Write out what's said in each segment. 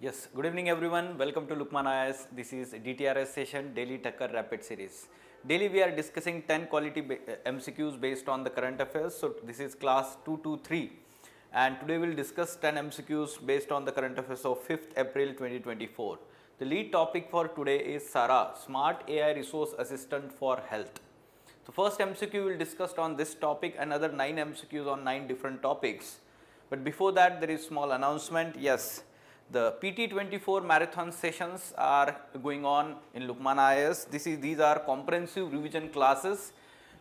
Yes, good evening everyone. Welcome to Lukmaan IAS. This is DTRS session, Daily Takkar Rapid Series. Daily we are discussing 10 quality MCQs based on the current affairs. So this is class 223 and today we will discuss 10 MCQs based on the current affairs of 5th April 2024. The lead topic for today is S.A.R.A.H, Smart AI Resource Assistant for Health. So first MCQ we will discuss on this topic, another 9 MCQs on 9 different topics. But before that there is small announcement. Yes, the PT24 marathon sessions are going on in Lukmaan IAS. These are comprehensive revision classes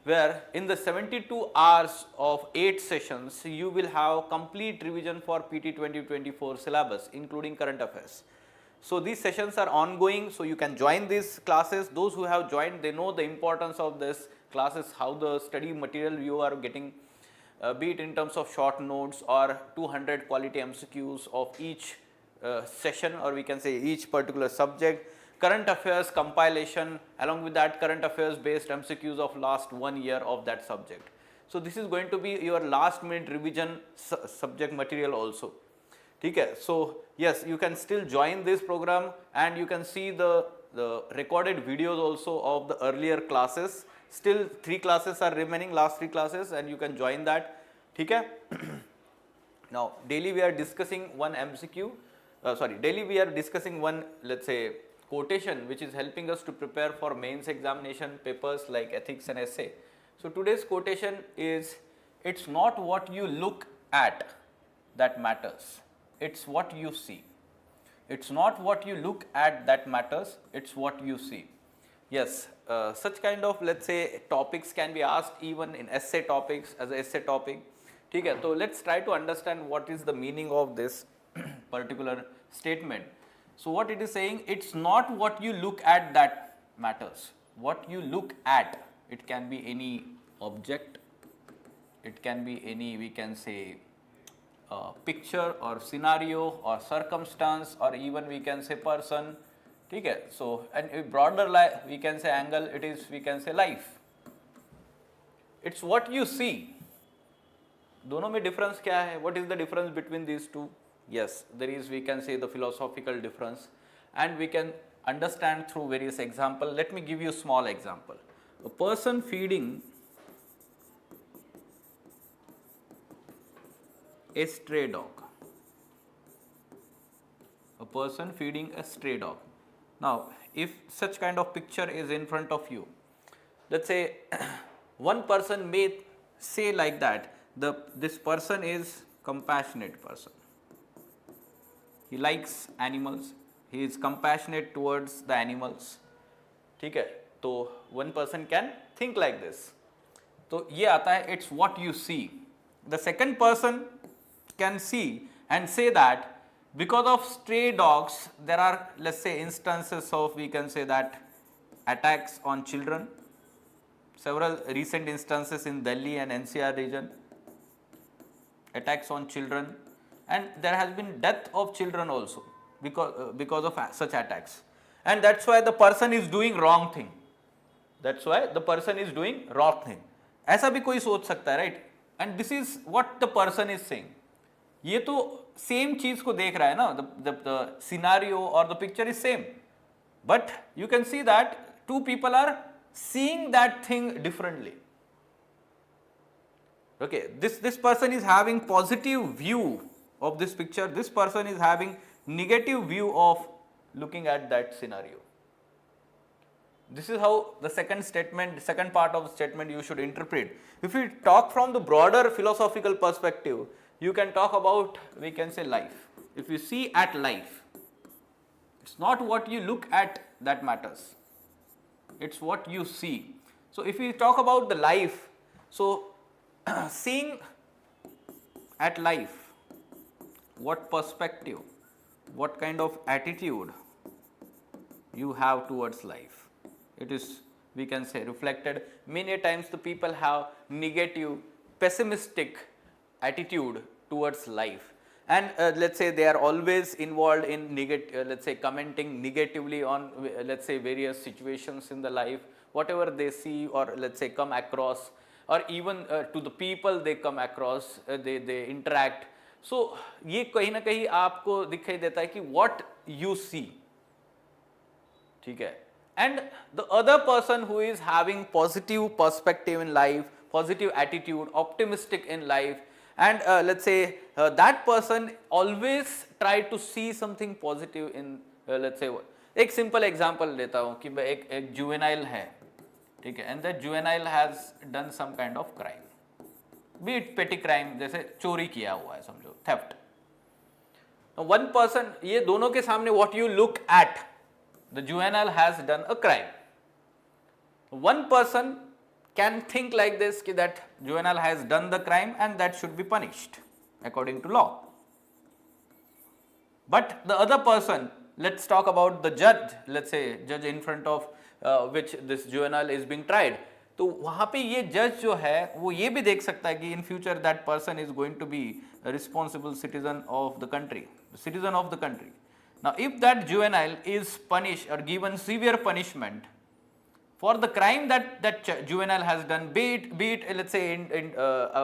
where in the 72 hours of 8 sessions you will have complete revision for PT2024 syllabus including current affairs. So these sessions are ongoing, so you can join these classes. Those who have joined, they know the importance of this classes, how the study material you are getting, be it in terms of short notes or 200 quality MCQs of each session, or we can say each particular subject, current affairs compilation, along with that current affairs based MCQs of last 1 year of that subject. So this is going to be your last minute revision subject material also. Okay, so yes, you can still join this program and you can see the recorded videos also of the earlier classes. Still 3 classes are remaining, last 3 classes, and you can join that. Okay. Now daily we are discussing one MCQ. Daily we are discussing one, let's say, quotation which is helping us to prepare for mains examination papers like ethics and essay. So today's quotation is, it's not what you look at that matters, it's what you see. It's not what you look at that matters, it's what you see. Yes, such kind of, let's say, topics can be asked even in essay topics as an essay topic. Okay, so let's try to understand what is the meaning of this particular statement. So what it is saying, it's not what you look at that matters. What you look at, it can be any object, it can be any, we can say, picture or scenario or circumstance, or even we can say person. Okay, so and a broader we can say angle, it is, we can say, life. It's what you see. दोनों में difference क्या है? What is the difference between these two? Yes, there is, we can say, the philosophical difference, and we can understand through various examples. Let me give you a small example. A person feeding a stray dog. A person feeding a stray dog. Now, if such kind of picture is in front of you, let's say one person may say like that, this person is compassionate person. He likes animals, he is compassionate towards the animals. ठीक है, तो one person can think like this. तो ये आता है, it's what you see. The second person can see and say that because of stray dogs, there are, let's say, instances of, we can say that, attacks on children. Several recent instances in Delhi and NCR region, attacks on children, and there has been death of children also because of such attacks. And that's why the person is doing wrong thing. That's why the person is doing wrong thing. ऐसा भी कोई सोच सकता है, right? And this is what the person is saying. ये तो same चीज को देख रहा है ना, the scenario or the picture is same, but you can see that two people are seeing that thing differently. Okay, this person is having positive view of this picture, this person is having negative view of looking at that scenario. This is how the second part of the statement you should interpret. If we talk from the broader philosophical perspective, you can talk about, we can say, life. If you see at life, it's not what you look at that matters, it's what you see. So if we talk about the life, so seeing at life, what perspective, what kind of attitude you have towards life, it is, we can say, reflected. Many times the people have negative, pessimistic attitude towards life, and let's say they are always involved in let's say commenting negatively on, let's say, various situations in the life, whatever they see or let's say come across, or even to the people they come across, they interact. So ये कहीं ना कहीं आपको दिखाई देता है कि what you see. ठीक है. And the other person who is having positive perspective in life, positive attitude, optimistic in life, and let's say that person always try to see something positive in let's say एक simple example लेता हूँ कि एक juvenile है, ठीक है, and that juvenile has done some kind of crime, be it petty crime, जैसे चोरी किया हुआ है समझो, theft. Now one person, ये दोनों के सामने what you look at, the juvenile has done a crime. One person can think like this कि that juvenile has done the crime and that should be punished according to law. But the other person, let's talk about the judge, let's say judge in front of which this juvenile is being tried. तो वहाँ पे ये जज जो है वो ये भी देख सकता है कि in future that person is going to be a responsible citizen of the country, citizen of the country. Now if that juvenile is punished or given severe punishment for the crime that juvenile has done, be it let's say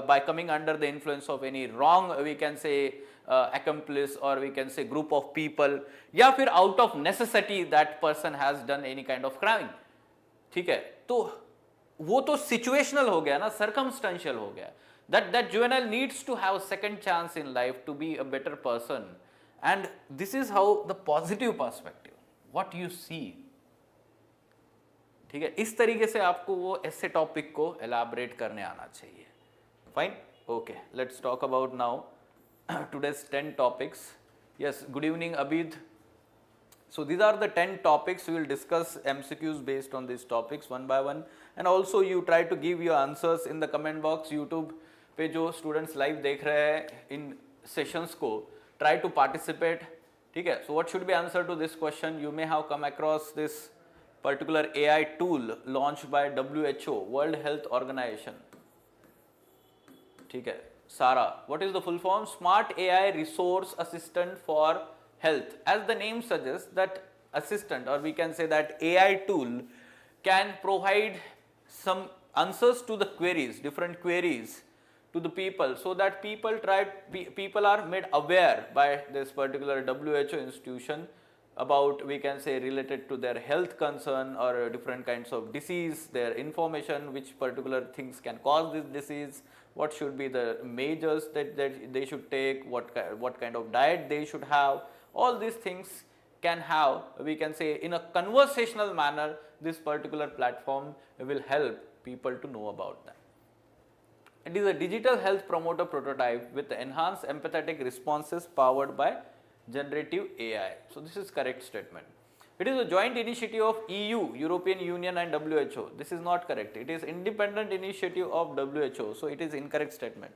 by coming under the influence of any wrong, we can say accomplice, or we can say group of people, या फिर out of necessity that person has done any kind of crime, ठीक है, तो वो तो situational हो गया ना, circumstantial हो गया. That juvenile needs to have a second chance in life to be a better person, and this is how the positive perspective, what you see. ठीक है, इस तरीके से आपको वो ऐसे टॉपिक को एलाबरेट करने आना चाहिए. Fine, okay, let's talk about now today's 10 topics. Yes, good evening Abid. So these are the 10 topics. We will discuss MCQs based on these topics one by one, and also you try to give your answers in the comment box. YouTube पे जो students live देख रहे हैं इन sessions को, try to participate. ठीक है, so what should be answer to this question? You may have come across this particular AI tool launched by WHO, World Health Organization. ठीक है, S.A.R.A.H. What is the full form? Smart AI Resource Assistant for Health. As the name suggests, that assistant, or we can say that AI tool, can provide some answers to the queries, different queries to the people, so that people are made aware by this particular WHO institution about, we can say, related to their health concern or different kinds of disease, their information, which particular things can cause this disease, what should be the measures that they should take, what kind of diet they should have. All these things can have, we can say, in a conversational manner, this particular platform will help people to know about that. It is a digital health promoter prototype with enhanced empathetic responses powered by generative AI. So this is correct statement. It is a joint initiative of EU, European Union, and WHO. This is not correct. It is independent initiative of WHO. So it is incorrect statement.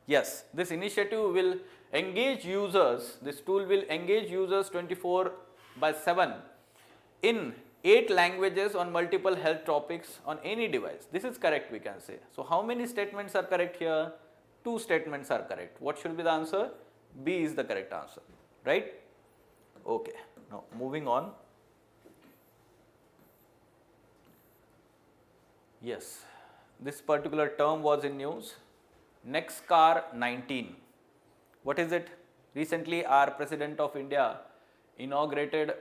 Yes, this initiative will engage users. This tool will engage users 24/7 in 8 languages on multiple health topics on any device. This is correct, we can say. So how many statements are correct here? 2 statements are correct. What should be the answer? B is the correct answer, right? Okay, now moving on. Yes, this particular term was in news. NextCar 19. What is it? Recently our President of India inaugurated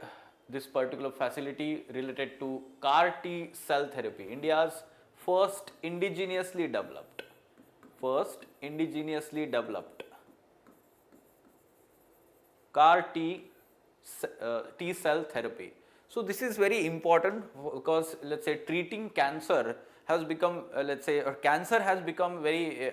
this particular facility related to CAR T cell therapy, India's first indigenously developed CAR T cell therapy. So this is very important because, let's say, treating cancer has become, cancer has become very,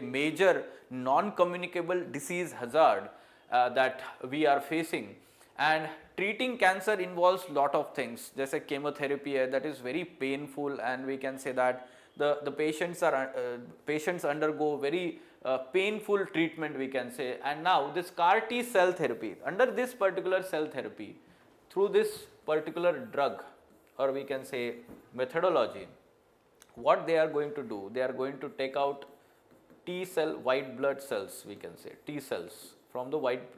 major non-communicable disease hazard that we are facing, and treating cancer involves lot of things. जैसे chemotherapy है, that is very painful, and we can say that the patients undergo very painful treatment, we can say. And now this CAR T cell therapy, under this particular cell therapy, through this particular drug, or we can say methodology, what they are going to do, they are going to take out T cell white blood cells, we can say T cells from the white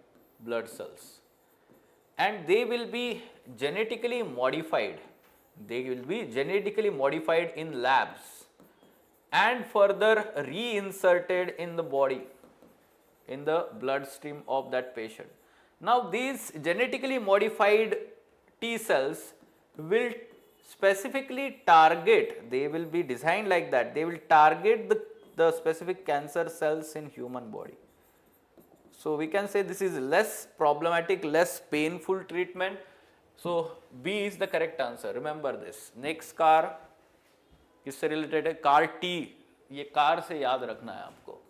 blood cells, and they will be genetically modified. They will be genetically modified in labs and further reinserted in the body, in the bloodstream of that patient. Now these genetically modified T cells will specifically target, they will be designed like that, they will target the specific cancer cells in human body. So we can say this is less problematic, less painful treatment. So B is the correct answer. Remember this. Next car किससे related है? Car T, ये car से याद रखना है आपको,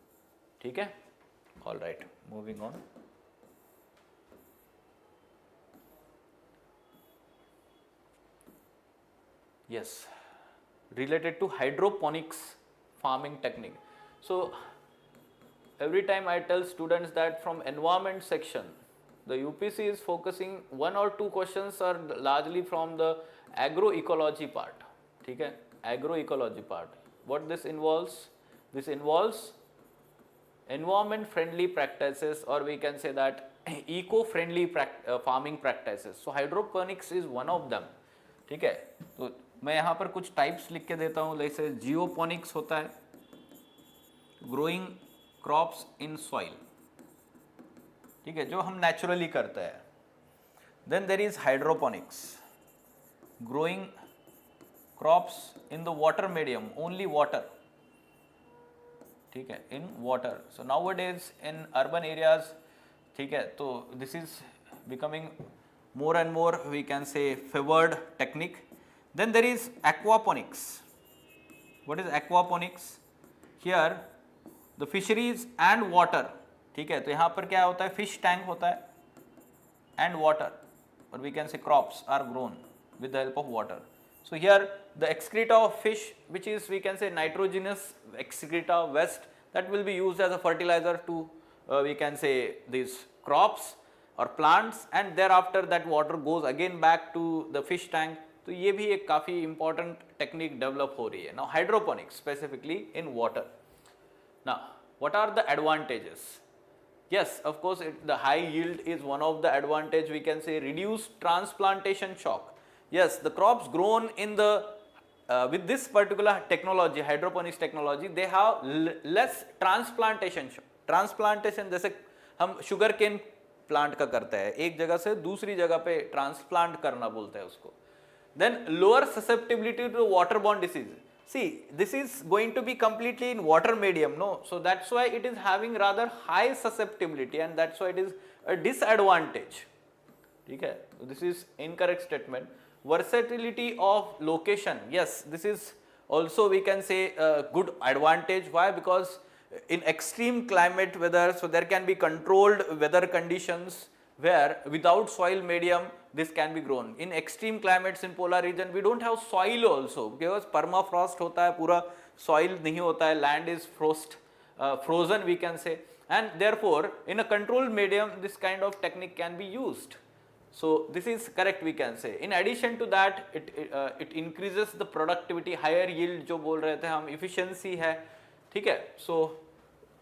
ठीक है? All right, moving on. Yes, related to hydroponics farming technique. So every time I tell students that from environment section, the UPC is focusing 1 or 2 questions are largely from the agroecology part. ठीक है, agroecology part. What this involves? This involves environment friendly practices, or we can say that eco friendly farming practices. So hydroponics is one of them. ठीक है, तो मैं यहाँ पर कुछ types लिख के देता हूँ. जैसे जियोपोनिक्स होता है, ग्रोइंग क्रॉप्स इन सॉइल, ठीक है, जो हम नेचुरली करते हैं. Then there is hydroponics, growing crops in the water medium, only water, ठीक है, in water. So now it is in urban areas, ठीक है, तो this is becoming more and more, we can say, favored technique. Then there is aquaponics. What is aquaponics? Here the fisheries and water, ठीक है, तो यहाँ पर क्या होता है, fish tank होता है and water, or we can say crops are grown with the help of water. So here the excreta of fish, which is we can say nitrogenous excreta waste, that will be used as a fertilizer to we can say these crops और plants, and thereafter that water goes again back to the fish tank. तो ये भी एक काफ़ी important technique develop हो रही है. Now hydroponics specifically in water. Now what are the advantages? Yes, of course the high yield is one of the advantage. We can say reduced transplantation shock. Yes, the crops grown in the with this particular technology, hydroponics technology, they have less transplantation shock. Transplantation जैसे हम sugar cane plant का करता है, एक जगह से दूसरी जगह पे ट्रांसप्लांट करना बोलते हैं उसको. Then lower susceptibility to water borne disease. See this is going to be completely in water medium, no, so that's why it is having rather high susceptibility and that's why it is a disadvantage. ठीक है, this is incorrect statement. Versatility of location, yes, this is also we can say good advantage. Why? Because in extreme climate weather, so there can be controlled weather conditions where without soil medium this can be grown. In extreme climates in polar region we don't have soil also, because permafrost hota hai, pura soil nahi hota hai, land is frozen we can say, and therefore in a controlled medium this kind of technique can be used. So this is correct we can say. In addition to that it increases the productivity, higher yield जो बोल रहे थे हम, efficiency है, ठीक है. So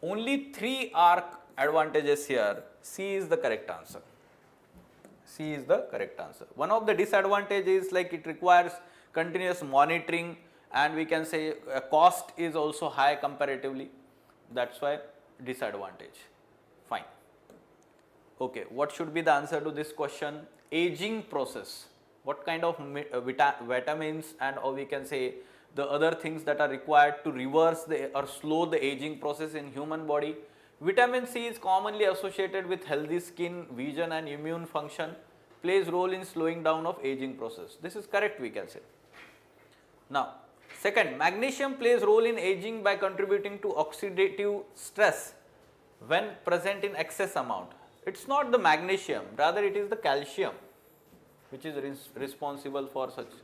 only 3 are advantages here. C is the correct answer. C is the correct answer. One of the disadvantages is like it requires continuous monitoring, and we can say cost is also high comparatively. That's why disadvantage. Fine. Okay, what should be the answer to this question? Aging process. What kind of vitamins and or we can say the other things that are required to reverse or slow the aging process in human body? Vitamin C is commonly associated with healthy skin, vision and immune function, plays role in slowing down of aging process. This is correct we can say. Now second, magnesium plays role in aging by contributing to oxidative stress when present in excess amount. It's not the magnesium, rather it is the calcium which is responsible for such,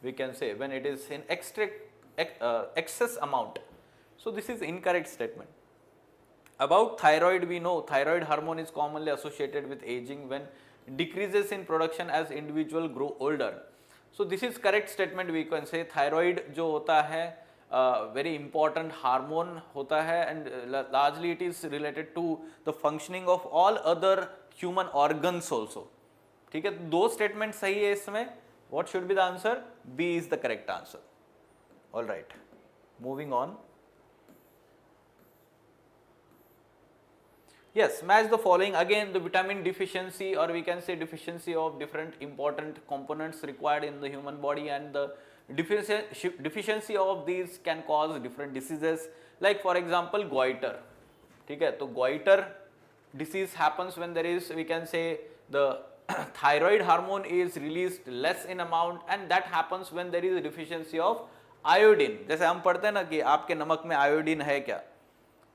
we can say, when it is in excess amount. So this is incorrect statement. About thyroid, we know thyroid hormone is commonly associated with aging when decreases in production as individual grow older. So this is correct statement we can say. Thyroid जो होता है very important hormone होता है, and largely it is related to the functioning of all other human organs also. ठीक है, दो statement सही है इसमें. What should be the answer? B is the correct answer. All right, moving on. Yes, match the following. Again, the vitamin deficiency, or we can say deficiency of different important components required in the human body, and the deficiency of these can cause different diseases, like for example goiter. ठीक है, तो goiter disease happens when there is, we can say, the thyroid hormone is released less in amount, and that happens when there is a deficiency of iodine. जैसे हम पढ़ते हैं ना कि आपके नमक में आयोडीन है क्या,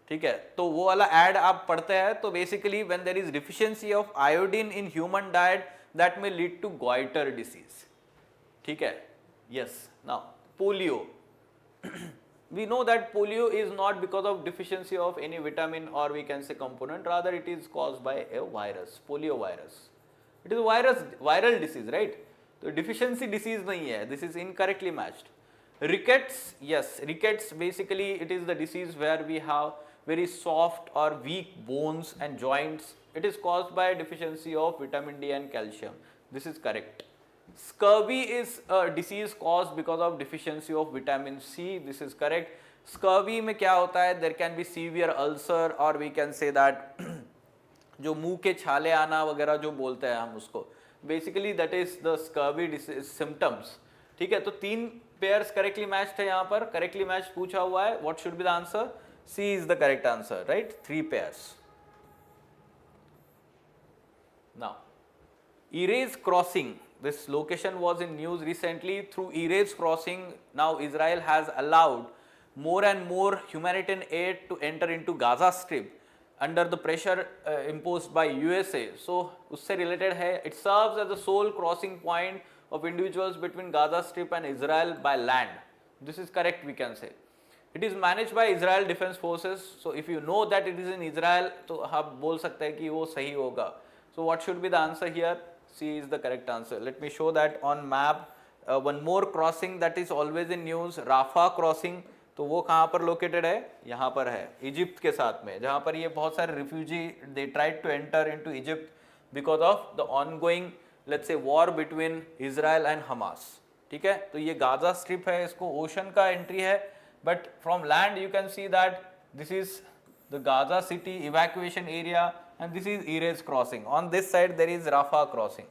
ठीक है, तो वो वाला एड आप पढ़ते हैं, तो basically when there is deficiency of iodine in human diet, that may lead to goitre disease. ठीक है. Yes. Now polio. We know that polio is not because of deficiency of any vitamin or we can say component, rather it is caused by a virus, polio virus. It is a viral disease, right? So deficiency disease nahi hai, this is incorrectly matched. Rickets, yes, rickets basically it is the disease where we have very soft or weak bones and joints. It is caused by deficiency of vitamin D and calcium. This is correct. Scurvy is a disease caused because of deficiency of vitamin C. This is correct. Scurvy में क्या होता है? There can be severe ulcer, or we can say that जो मुंह के छाले आना वगैरह जो बोलते हैं हम उसको, basically that is the scurvy disease symptoms. ठीक है, तो 3 pairs correctly matched है यहाँ पर, correctly matched पूछा हुआ है. What should be the answer? C is the correct answer, right? 3 pairs. Now, erase crossing. This location was in news recently. Through erase crossing, now Israel has allowed more and more humanitarian aid to enter into Gaza Strip under the pressure imposed by USA. So usse related hai, it serves as the sole crossing point of individuals between Gaza Strip and Israel by land. This is correct, we can say. It is managed by Israel Defense Forces. So if you know that it is in Israel, तो आप बोल सकते हैं कि वो सही होगा. So what should be the answer here? C is the correct answer. Let me show that on map. One more crossing that is always in news, Rafah crossing. तो वो कहाँ पर located है? यहाँ पर है, इजिप्ट के साथ में, जहाँ पर ये बहुत सारे refugee they tried to enter into Egypt because of the ongoing, let's say, war between Israel and Hamas. ठीक है, तो ये गाजा स्ट्रिप है, इसको ओशन का एंट्री है, but from land you can see that this is the Gaza city evacuation area and this is erase crossing. On this side there is Rafah crossing.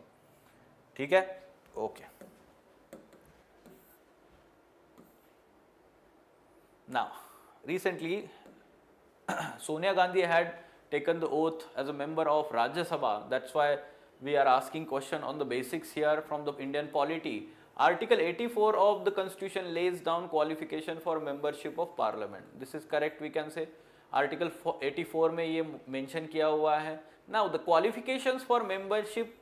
ठीक है, okay. Now, recently Sonia Gandhi had taken the oath as a member of Rajya Sabha. That's why we are asking question on the basics here from the Indian polity. Article 84 of the Constitution lays down qualification for membership of Parliament. This is correct, we can say. Article 84 में ये mention किया हुआ है. Now the qualifications for membership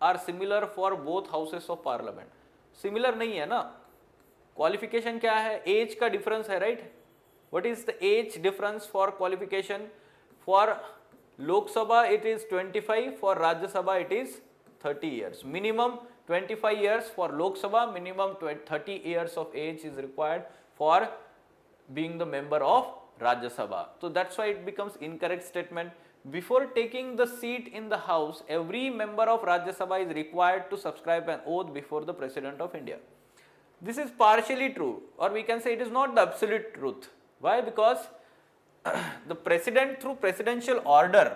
are similar for both houses of Parliament. Similar नहीं है ना? Qualification क्या है? Age का difference है, right? What is the age difference for qualification? For Lok Sabha it is 25, for Rajya Sabha it is 30 years. Minimum 25 years for Lok Sabha, minimum 30 years of age is required for being the member of Rajya Sabha. So that's why it becomes incorrect statement. Before taking the seat in the house, every member of Rajya Sabha is required to subscribe an oath before the President of India. This is partially true, or we can say it is not the absolute truth. Why? Because the President, through presidential order,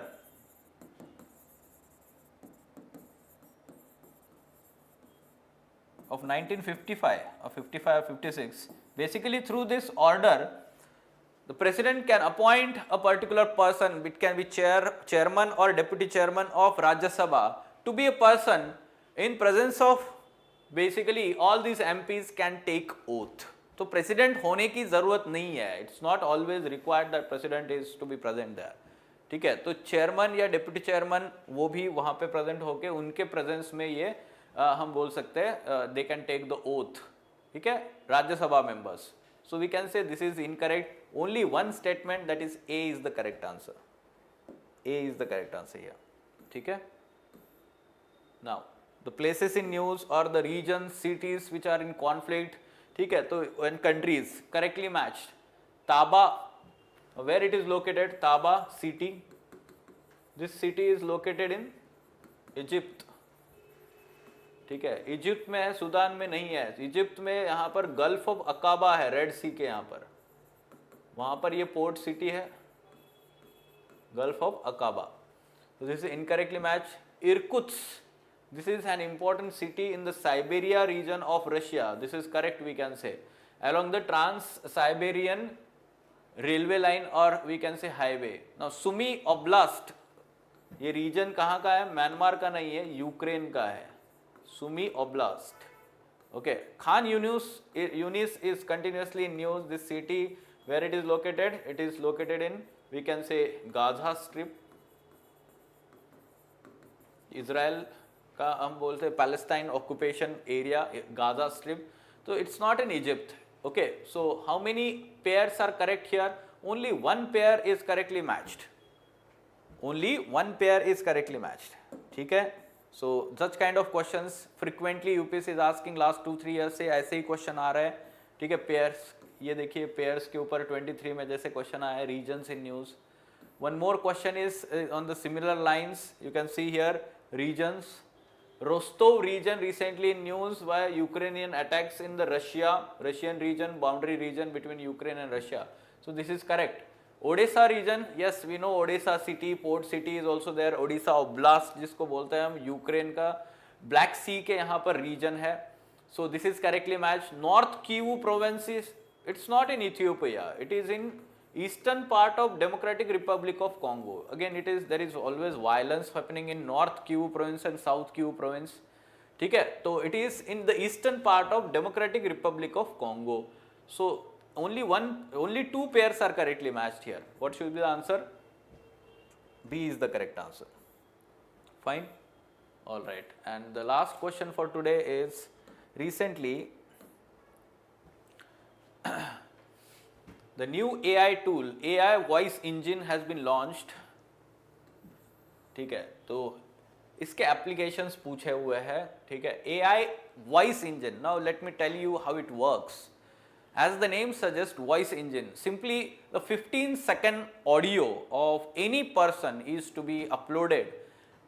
of 1955 or 55 or 56, basically through this order, the President can appoint a particular person, it can be chairman or deputy chairman of Rajya Sabha, to be a person in presence of basically all these MPs can take oath. तो president होने की ज़रूरत नहीं है. It's not always required that president is to be present there. ठीक है, तो chairman या deputy chairman वो भी वहाँ पे present होके उनके presence में ये हम बोल सकते हैं they can take the oath. ठीक है, राज्य सभा members. So we can say this is incorrect. Only one statement, that is A is the correct answer. A is the correct answer here. ठीक है. Now the places in news or the regions, cities which are in conflict. ठीक है, तो when countries correctly matched. Taba, where it is located? Taba city. This city is located in Egypt. ठीक है, Egypt में है, Sudan में नहीं है. इजिप्ट में यहाँ पर गल्फ ऑफ अकाबा है, रेड सी के यहाँ पर, वहाँ पर ये पोर्ट सिटी है. Gulf of Aqaba. So this is incorrectly matched. Irkutsk, this is an important city in the Siberia region of Russia. This is correct, we can say, along the Trans-Siberian railway line or we can say highway. Now Sumy Oblast, ये region कहाँ का है? Myanmar का नहीं है, Ukraine का है. Sumy Oblast. Okay, Khan Yunis is continuously in news. This city, where it is located? It is located in, we can say, Gaza Strip. Israel का हम बोलते हैं Palestine occupation area, Gaza Strip. So it's not in Egypt. Okay, so how many pairs are correct here? Only one pair is correctly matched. Only one pair is correctly matched. ठीक है? So such kind of questions frequently UPSC is asking last 2-3 years से ऐसे ही question आ रहा है. ठीक है, pairs, ये देखिए pairs के ऊपर 23 में जैसे question आया है, regions in news. One more question is on the similar lines. You can see here regions. Rostov region recently in news by Ukrainian attacks in the Russian region, boundary region between Ukraine and Russia. So this is correct. Odisha region, yes, we know Odisha city, port city is also there. Odisha Oblast जिसको बोलते हैं हम, Ukraine का Black Sea के यहाँ पर region है. So this is correctly matched. North Kivu province is, it's not in Ethiopia, it is in eastern part of Democratic Republic of Congo. Again, there is always violence happening in North Kivu province and South Kivu province. ठीक है, तो it is in the eastern part of Democratic Republic of Congo. So only two pairs are correctly matched here. What should be the answer? B is the correct answer. Fine. All right. And the last question for today is, recently the new AI tool, AI voice engine has been launched. ठीक है, तो इसके applications पूछे हुए हैं. ठीक है, AI voice engine. Now let me tell you how it works. As the name suggests, voice engine, simply the 15-second audio of any person is to be uploaded,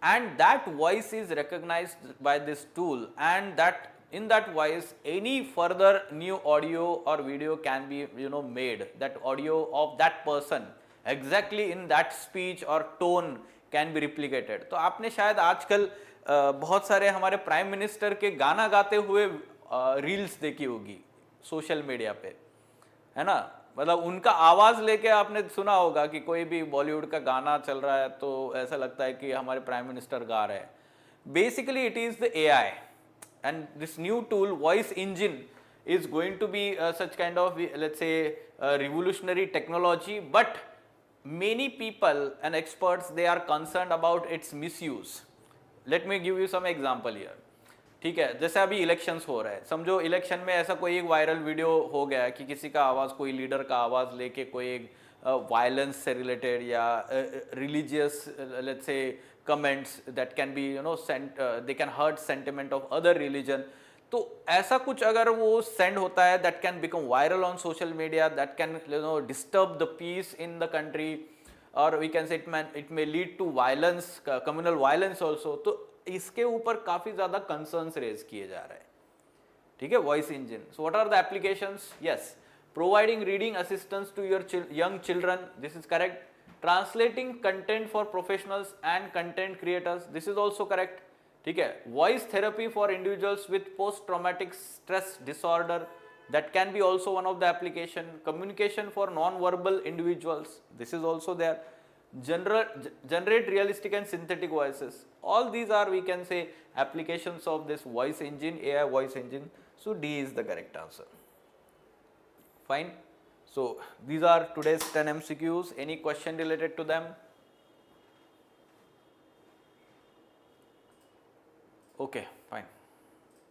and that voice is recognized by this tool, and that in that voice any further new audio or video can be made. That audio of that person exactly in that speech or tone can be replicated. तो आपने शायद आजकल बहुत सारे हमारे prime minister के गाना गाते हुए रील्स देखी होगी सोशल मीडिया पे, है ना. मतलब उनका आवाज़ लेके आपने सुना होगा कि कोई भी बॉलीवुड का गाना चल रहा है तो ऐसा लगता है कि हमारे प्राइम मिनिस्टर गा रहे हैं. Basically it is the AI, and this new tool voice engine is going to be such kind of, let's say, revolutionary technology, but many people and experts, they are concerned about its misuse. Let me give you some example here. ठीक है, जैसे अभी elections हो रहे हैं, समझो election में ऐसा कोई एक वायरल वीडियो हो गया कि किसी का आवाज़, कोई लीडर का आवाज़ लेके कोई एक वायलेंस से रिलेटेड या religious, let's say, comments that can be they can hurt sentiment of other religion. तो ऐसा कुछ अगर वो send होता है, that can become viral on social media, that can disturb the peace in the country, or we can say it may lead to violence, communal violence also. तो इसके ऊपर काफ़ी ज़्यादा concerns raise किए जा रहे हैं. ठीक है, voice engine. So what are the applications? Yes, providing reading assistance to your young children, this is correct. Translating content for professionals and content creators, this is also correct. ठीक है, voice therapy for individuals with post-traumatic stress disorder, that can be also one of the application. Communication for non-verbal individuals, this is also there. Generate realistic and synthetic voices, all these are, we can say, applications of this voice engine, AI voice engine. So D is the correct answer. Fine. So these are today's 10 MCQs. Any question related to them? Okay, fine.